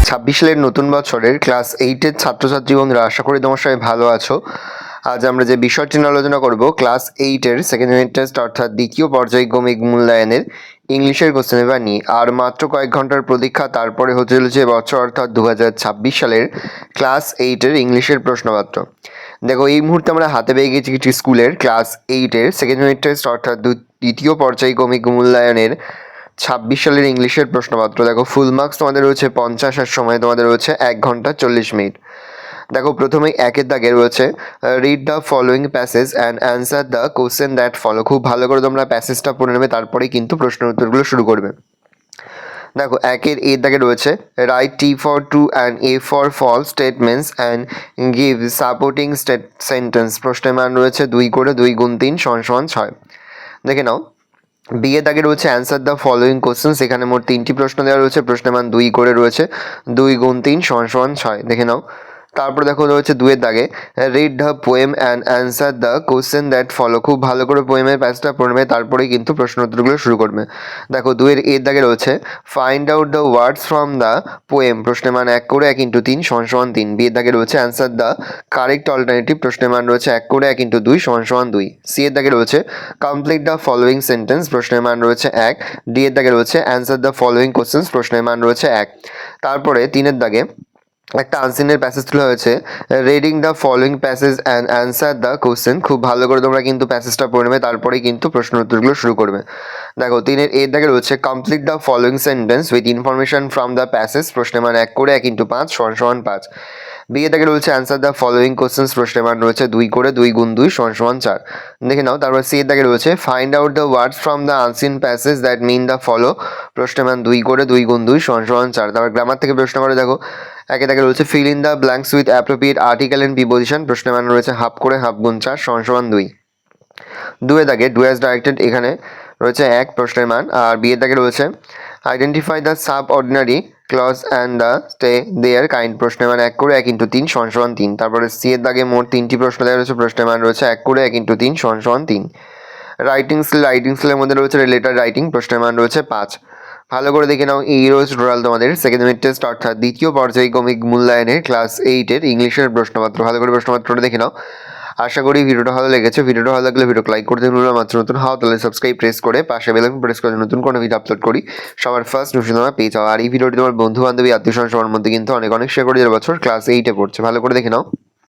2026 সালের নতুন বছরের ক্লাস 8-এর ছাত্রছাত্রী বন্ধুরা, আশা করি তোমার সবাই ভালো আছো। আজ আমরা যে বিষয়টি নিয়ে আলোচনা করব, ক্লাস 8-এর সেকেন্ড ইউনিট টেস্ট অর্থাৎ দ্বিতীয় পর্যায়ক্রমিক মূল্যায়নের ইংলিশের কোশ্চেন পেপার নিয়ে। আর মাত্র কয়েক ঘন্টার প্রতীক্ষা, তারপরে হতে চলেছে বছর অর্থাৎ 2026 সালের ক্লাস 8-এর ইংলিশের প্রশ্নপত্র। দেখো, এই মুহূর্তে আমরা হাতে পেয়ে গেছি কিছু স্কুলের ক্লাস 8-এর সেকেন্ড ইউনিট টেস্ট অর্থাৎ দ্বিতীয় পর্যায়ক্রমিক মূল্যায়নের 26 সালের ইংলিশের প্রশ্নপত্র। দেখো, ফুল মার্কস তোমাদের রয়েছে 50, আর সময় তোমাদের রয়েছে 1 ঘন্টা 40 মিনিট। দেখো, প্রথমেই একের দাগে রয়েছে read the following passage and answer the question that follow. খুব ভালো করে তোমরা প্যাসেজটা পড়ে নেবে, তারপরেই কিন্তু প্রশ্নের উত্তরগুলো শুরু করবে। দেখো, একের এর দাগে রয়েছে write T for true and a for false statements and give supporting sentence. প্রশ্নের মান রয়েছে 2 করে 2 গুণ 3 সমান 6। দেখে নাও, বি এর দাগে রয়েছে অ্যান্সার দ্য ফলোয়িং কোশ্চেন্স। এখানে মোট 3টি প্রশ্ন দেওয়া রয়েছে, প্রশ্নের মান 2 করে রয়েছে 2 গুণ 3 সমান 6। দেখে নাও, তারপর দেখো রয়েছে 2 এর দাগে read the poem and answer the question that follow. খুব ভালো করে পোয়েমের প্যাসটা পড়বে, তারপরেই কিন্তু প্রশ্ন উত্তরগুলো শুরু করবে। দেখো, 2 এর দাগে রয়েছে find out the words from the poem. প্রশ্নের মান 1 করে 1 × 3 সমান 3। বি এর দাগে রয়েছে অ্যান্সার দ্য কারেক্ট অল্টারনেটিভ। প্রশ্নের মান রয়েছে 1 করে 1 × 2 সমান 2। সি এর দাগে রয়েছে কমপ্লিট দ্য ফলোয়িং সেন্টেন্স। প্রশ্নের মান রয়েছে 1। ডি এর দাগে রয়েছে অ্যান্সার দ্য ফলোয়িং কোশ্চেন্স। প্রশ্নের মান রয়েছে 1। তারপরে 3 এর দাগে একটা আনসিনের প্যাসেজ তুলে হয়েছে reading the following passage and answer the question. খুব ভালো করে তোমরা কিন্তু প্যাসেজটা পড়ে নেবে, তারপরেই কিন্তু প্রশ্ন উত্তরগুলো শুরু করবে। দেখো, 3 এর দাগে রয়েছে complete the following sentence with information from the passage. প্রশ্নের মান 1 করে 1 × 5 সমান 5। বি এর দাগে রয়েছে অ্যান্সার দ্য ফলোয়িং কোশ্চেন্স। প্রশ্নের মান রয়েছে 2 করে 2 গুণ 2 সমান 4। দেখে নাও, তারপর সি এর দাগে রয়েছে find out the words from the unseen passage that mean the follow. প্রশ্নের মান 2 করে 2 গুণ 2 সমান 4। তারপর গ্রামার থেকে প্রশ্ন করে দেখো, একে দাগে রয়েছে fill in the blanks with appropriate article and preposition. প্রশ্নের মান রয়েছে হাফ করে হাফ গুণ 4 সমান 2। 2 এর দাগে ডু অ্যাজ ডাইরেক্টেড, এখানে রয়েছে 1 প্রশ্নের মান। আর বি এর দাগে রয়েছে identify the sub ordinary clause and the state their kind. প্রশ্নের মান 1 করে 1 × 3 সমান 3। তারপরে সি এর দাগে মোট 3টি প্রশ্ন দেওয়া রয়েছে, প্রশ্নের মান রয়েছে 1 করে 1 × 3 সমান 3। রাইটিং স্কিলের মধ্যে রয়েছে লেটার রাইটিং। প্রশ্নের মান রয়েছে 5। ভালো করে দেখে নাও, এই রোজ টোটাল তোমাদের সেকেন্ড ইউনিট টেস্ট অর্থাৎ দ্বিতীয় পর্যায়ক্রমিক মূল্যায়নের ক্লাস 8-এর ইংলিশের প্রশ্নপত্র। ভালো করে প্রশ্নপত্রটা দেখে নাও। আশা করি ভিডিওটা ভালো লেগেছে। ভিডিওটা ভালো লাগলে ভিডিও লাইক করতে ভুলো না। মাত্র নতুন হও তাহলে সাবস্ক্রাইব প্রেস করে পাশে বেল আইকন প্রেস করে নতুন কোনো ভিডিও আপলোড করি সবার ফার্স্ট নোটিফিকেশন তোমরা পেয়ে যাও। আর এই ভিডিওটি তোমার বন্ধু বান্ধবী আত্মীয় স্বজনের মধ্যে কিন্তু অনেক শেয়ার করে দেওয়ার বছর ক্লাস 8-এ পড়ছে। ভালো করে দেখে নাও।